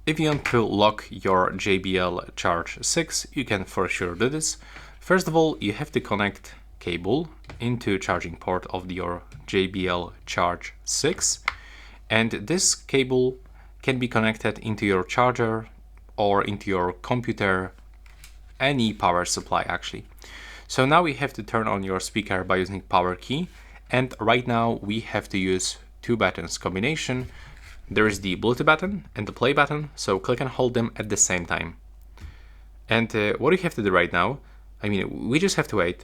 if you want to lock your JBL Charge 6, you can for sure do this. First of all, you have to connect cable into charging port of your JBL Charge 6, and this cable can be connected into your charger or into your computer, any power supply actually. So now we have to turn on your speaker by using power key, and right now we have to use two buttons combination. There is the Bluetooth button and the play button, so click and hold them at the same time. And what you have to do right now, we just have to wait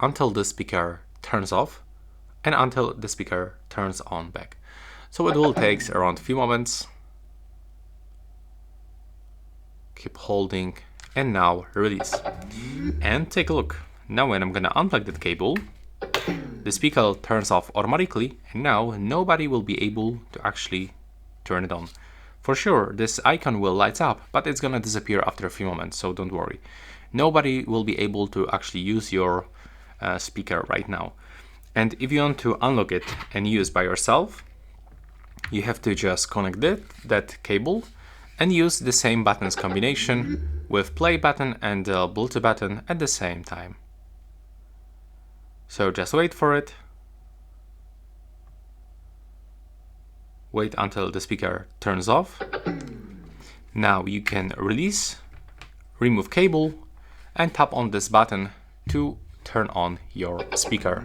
until the speaker turns off and until the speaker turns on back. So it will take around a few moments. Keep holding and now release. And take a look. Now when I'm gonna unplug that cable, the speaker turns off automatically, and now nobody will be able to actually turn it on. For sure, this icon will light up, but it's gonna disappear after a few moments, so don't worry. Nobody will be able to actually use your speaker right now. And if you want to unlock it and use by yourself, you have to just connect that cable and use the same buttons combination with play button and the Bluetooth button at the same time. So just wait for it. Wait until the speaker turns off. Now you can release, remove cable, and tap on this button to turn on your speaker.